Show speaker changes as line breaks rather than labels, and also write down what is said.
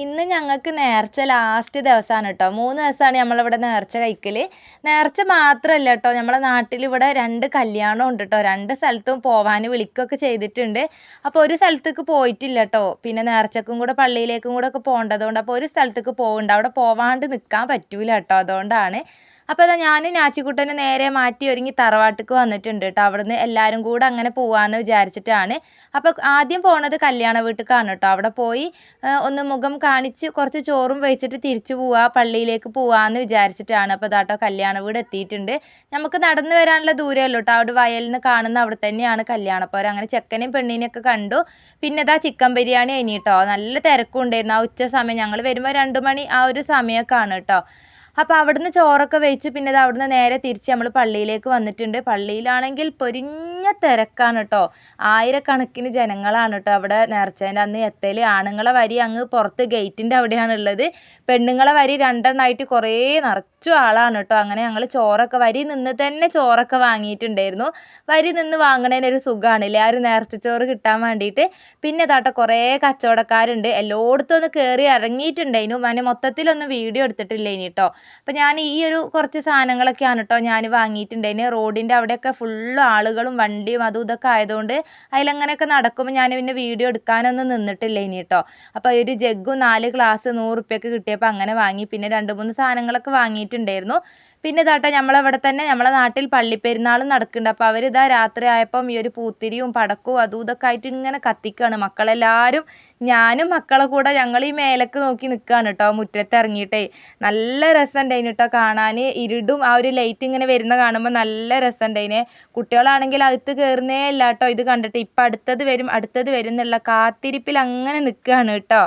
ഇന്ന് ഞങ്ങൾക്ക് നേർച്ച ലാസ്റ്റ് ദിവസമാണ് കേട്ടോ. 3 ദിവസമാണ് നമ്മളിവിടെ നേർച്ച കഴിക്കൽ. നേർച്ച മാത്രമല്ല കേട്ടോ, നമ്മളെ നാട്ടിലിവിടെ 2 കല്യാണം ഉണ്ട് കേട്ടോ. 2 സ്ഥലത്തും പോവാൻ വിളിക്കുകയൊക്കെ ചെയ്തിട്ടുണ്ട്. അപ്പോൾ ഒരു സ്ഥലത്തേക്ക് പോയിട്ടില്ല കേട്ടോ. പിന്നെ നേർച്ചക്കും കൂടെ പള്ളിയിലേക്കും കൂടെ ഒക്കെ പോകേണ്ടതുകൊണ്ട് അപ്പോൾ ഒരു സ്ഥലത്തേക്ക് പോകുന്നുണ്ട്. അവിടെ പോവാണ്ട് നിൽക്കാൻ പറ്റൂല കേട്ടോ. അതുകൊണ്ടാണ്. അപ്പോൾ അതാ ഞാനും നാച്ചിക്കുട്ടനെ നേരെ മാറ്റി ഒരുങ്ങി തറവാട്ടിക്ക് വന്നിട്ടുണ്ട് കേട്ടോ. അവിടുന്ന് എല്ലാവരും കൂടെ അങ്ങനെ പോവാമെന്ന് വിചാരിച്ചിട്ടാണ്. അപ്പോൾ ആദ്യം പോണത് കല്യാണ വീട്ടിലേക്കാണ് കേട്ടോ. അവിടെ പോയി ഒന്ന് മുഖം കാണിച്ച് കുറച്ച് ചോറും വെച്ചിട്ട് തിരിച്ചു പോവുക, പള്ളിയിലേക്ക് പോവാമെന്ന് വിചാരിച്ചിട്ടാണ്. അപ്പോൾ അതാട്ടോ കല്യാണ വീട് എത്തിയിട്ടുണ്ട്. നമുക്ക് നടന്നു വരാനുള്ള ദൂരമല്ലോ കേട്ടോ. അവിടെ വയലിൽ നിന്ന് കാണുന്ന അവിടെ തന്നെയാണ് കല്യാണപ്പോരം. അങ്ങനെ ചെക്കനെയും പെണ്ണിനെയും ഒക്കെ കണ്ടു. പിന്നെ ഇതാ ചിക്കൻ ബിരിയാണി കഴിഞ്ഞു കേട്ടോ. നല്ല തിരക്കും ഉണ്ടായിരുന്നു ആ ഉച്ച സമയം. ഞങ്ങൾ വരുമ്പോൾ 2 മണി ആ ഒരു സമയമൊക്കെയാണ് കേട്ടോ. അപ്പോൾ അവിടുന്ന് ചോറൊക്കെ വെച്ച് പിന്നെ ഇത് അവിടുന്ന് നേരെ തിരിച്ച് നമ്മൾ പള്ളിയിലേക്ക് വന്നിട്ടുണ്ട്. പള്ളിയിലാണെങ്കിൽ പൊരിഞ്ഞ തിരക്കാണ് കേട്ടോ. ആയിരക്കണക്കിന് ജനങ്ങളാണ് കേട്ടോ അവിടെ നേർച്ചേൻ്റെ അന്ന് എത്തൽ. ആണുങ്ങളെ വരി അങ്ങ് പുറത്ത് ഗേറ്റിൻ്റെ അവിടെയാണുള്ളത്. പെണ്ണുങ്ങളെ വരി 2 എണ്ണമായിട്ട് കുറേ നിറച്ചും ആളാണ് കേട്ടോ. അങ്ങനെ ഞങ്ങൾ ചോറൊക്കെ വരി നിന്ന് തന്നെ ചോറൊക്കെ വാങ്ങിയിട്ടുണ്ടായിരുന്നു. വരി നിന്ന് വാങ്ങണതിനൊരു സുഖമാണില്ലേ, ആ ഒരു നേർച്ചച്ചോറ് കിട്ടാൻ വേണ്ടിയിട്ട്. പിന്നെ താട്ടോ കുറേ കച്ചവടക്കാരുണ്ട്. എല്ലായിടത്തും ഒന്ന് കയറി ഇറങ്ങിയിട്ടുണ്ടായിരുന്നു. അങ്ങനെ മൊത്തത്തിലൊന്നും വീഡിയോ എടുത്തിട്ടില്ല ഇനി കേട്ടോ. അപ്പോൾ ഞാൻ ഈ ഒരു കുറച്ച് സാധനങ്ങളൊക്കെയാണ് കേട്ടോ ഞാൻ വാങ്ങിയിട്ടുണ്ടായിരുന്നു. റോഡിൻ്റെ അവിടെയൊക്കെ ഫുള്ള് ആളുകളും വണ്ടിയും അതും ഇതൊക്കെ ആയതുകൊണ്ട് അതിലങ്ങനെയൊക്കെ നടക്കുമ്പോൾ ഞാൻ പിന്നെ വീഡിയോ എടുക്കാനൊന്നും നിന്നിട്ടില്ല ഇനി കേട്ടോ. അപ്പോൾ ഒരു ജഗ്ഗും 4 ഗ്ലാസ് 100 ഉറുപ്പ്യക്ക് കിട്ടിയപ്പോൾ അങ്ങനെ വാങ്ങി. പിന്നെ 2-3 സാധനങ്ങളൊക്കെ വാങ്ങിയിട്ടുണ്ടായിരുന്നു. പിന്നെ ഇതാട്ടോ നമ്മളവിടെ തന്നെ നമ്മളെ നാട്ടിൽ പള്ളിപ്പെരുന്നാളും നടക്കുന്നുണ്ട്. അപ്പോൾ അവരിതാ രാത്രി ആയപ്പം ഈ ഒരു പൂത്തിരിയും പടക്കവും അതും ഇതൊക്കെ ആയിട്ട് ഇങ്ങനെ കത്തിക്കുകയാണ്. മക്കളെല്ലാവരും ഞാനും മക്കളെ കൂടെ ഞങ്ങൾ ഈ മേലേക്ക് നോക്കി നിൽക്കുകയാണ് കേട്ടോ. മുറ്റത്ത് ഇറങ്ങിയിട്ടേ നല്ല രസമുണ്ടായിന് കേട്ടോ കാണാൻ. ഇരുടും ആ ഒരു ലൈറ്റ് ഇങ്ങനെ വരുന്ന കാണുമ്പോൾ നല്ല രസമുണ്ടായിന്. കുട്ടികളാണെങ്കിൽ അകത്ത് കയറുന്നേ ഇല്ല കേട്ടോ ഇത് കണ്ടിട്ട്. ഇപ്പം അടുത്തത് വരും എന്നുള്ള കാത്തിരിപ്പിൽ അങ്ങനെ നിൽക്കുകയാണ് കേട്ടോ.